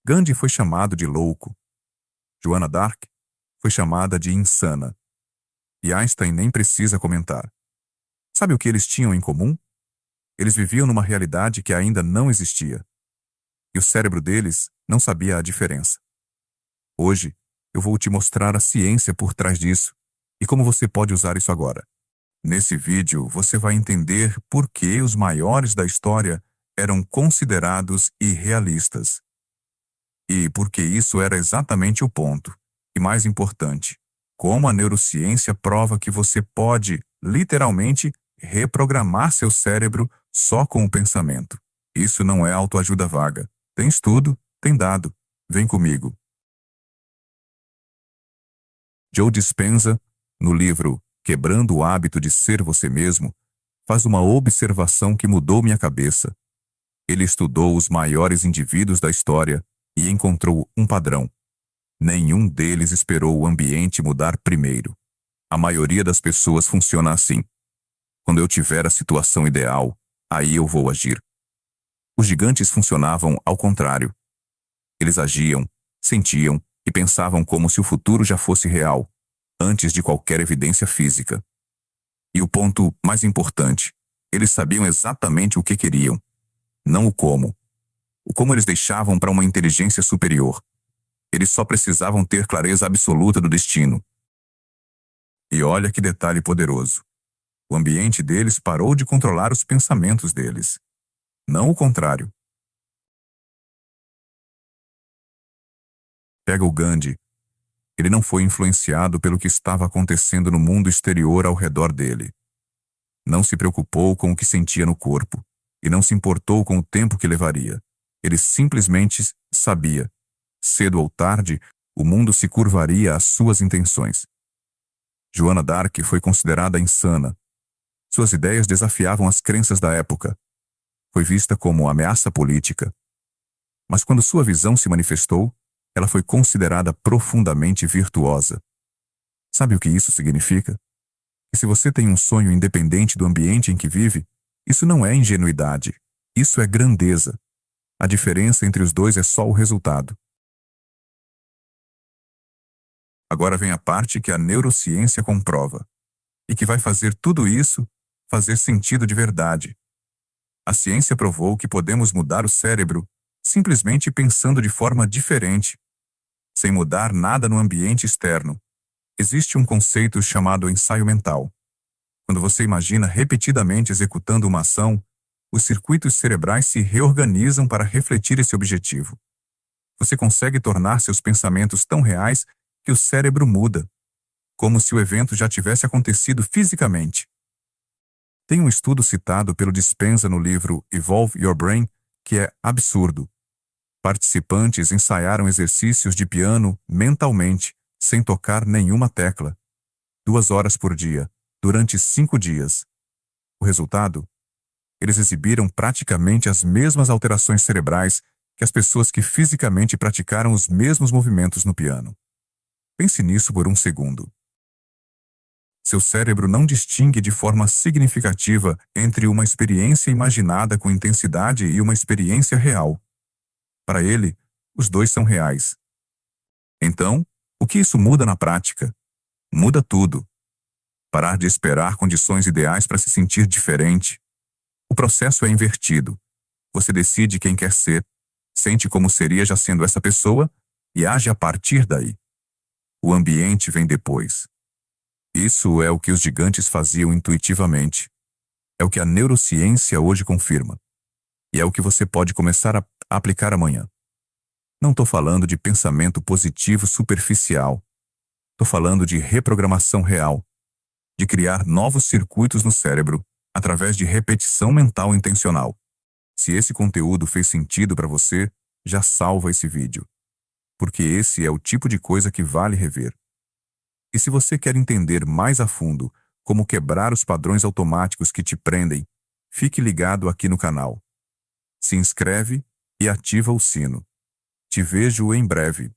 Gandhi foi chamado de louco. Joana d'Arc foi chamada de insana. E Einstein nem precisa comentar. Sabe o que eles tinham em comum? Eles viviam numa realidade que ainda não existia. E o cérebro deles não sabia a diferença. Hoje, eu vou te mostrar a ciência por trás disso e como você pode usar isso agora. Nesse vídeo, você vai entender por que os maiores da história eram considerados irrealistas. E por que isso era exatamente o ponto. E mais importante, como a neurociência prova que você pode, literalmente, reprogramar seu cérebro só com o pensamento. Isso não é autoajuda vaga. Tem estudo, tem dado. Vem comigo. Joe Dispenza, no livro Quebrando o Hábito de Ser Você Mesmo, faz uma observação que mudou minha cabeça. Ele estudou os maiores indivíduos da história e encontrou um padrão. Nenhum deles esperou o ambiente mudar primeiro. A maioria das pessoas funciona assim. Quando eu tiver a situação ideal, aí eu vou agir. Os gigantes funcionavam ao contrário. Eles agiam, sentiam e pensavam como se o futuro já fosse real, antes de qualquer evidência física. E o ponto mais importante, eles sabiam exatamente o que queriam, não o como. O como eles deixavam para uma inteligência superior. Eles só precisavam ter clareza absoluta do destino. E olha que detalhe poderoso. O ambiente deles parou de controlar os pensamentos deles. Não o contrário. Pega o Gandhi. Ele não foi influenciado pelo que estava acontecendo no mundo exterior ao redor dele. Não se preocupou com o que sentia no corpo e não se importou com o tempo que levaria. Ele simplesmente sabia. Cedo ou tarde, o mundo se curvaria às suas intenções. Joana d'Arc foi considerada insana. Suas ideias desafiavam as crenças da época. Foi vista como ameaça política. Mas quando sua visão se manifestou, ela foi considerada profundamente virtuosa. Sabe o que isso significa? Que se você tem um sonho independente do ambiente em que vive, isso não é ingenuidade, isso é grandeza. A diferença entre os dois é só o resultado. Agora vem a parte que a neurociência comprova, e que vai fazer tudo isso fazer sentido de verdade. A ciência provou que podemos mudar o cérebro simplesmente pensando de forma diferente, sem mudar nada no ambiente externo. Existe um conceito chamado ensaio mental. Quando você imagina repetidamente executando uma ação, os circuitos cerebrais se reorganizam para refletir esse objetivo. Você consegue tornar seus pensamentos tão reais que o cérebro muda, como se o evento já tivesse acontecido fisicamente. Tem um estudo citado pelo Dispenza no livro Evolve Your Brain que é absurdo. Participantes ensaiaram exercícios de piano mentalmente, sem tocar nenhuma tecla. 2 horas por dia, durante 5 dias. O resultado? Eles exibiram praticamente as mesmas alterações cerebrais que as pessoas que fisicamente praticaram os mesmos movimentos no piano. Pense nisso por um segundo. Seu cérebro não distingue de forma significativa entre uma experiência imaginada com intensidade e uma experiência real. Para ele, os dois são reais. Então, o que isso muda na prática? Muda tudo. Parar de esperar condições ideais para se sentir diferente. O processo é invertido. Você decide quem quer ser, sente como seria já sendo essa pessoa e age a partir daí. O ambiente vem depois. Isso é o que os gigantes faziam intuitivamente. É o que a neurociência hoje confirma. E é o que você pode começar a aplicar amanhã. Não estou falando de pensamento positivo superficial. Estou falando de reprogramação real. De criar novos circuitos no cérebro através de repetição mental intencional. Se esse conteúdo fez sentido para você, já salva esse vídeo. Porque esse é o tipo de coisa que vale rever. E se você quer entender mais a fundo como quebrar os padrões automáticos que te prendem, fique ligado aqui no canal. Se inscreve e ativa o sino. Te vejo em breve.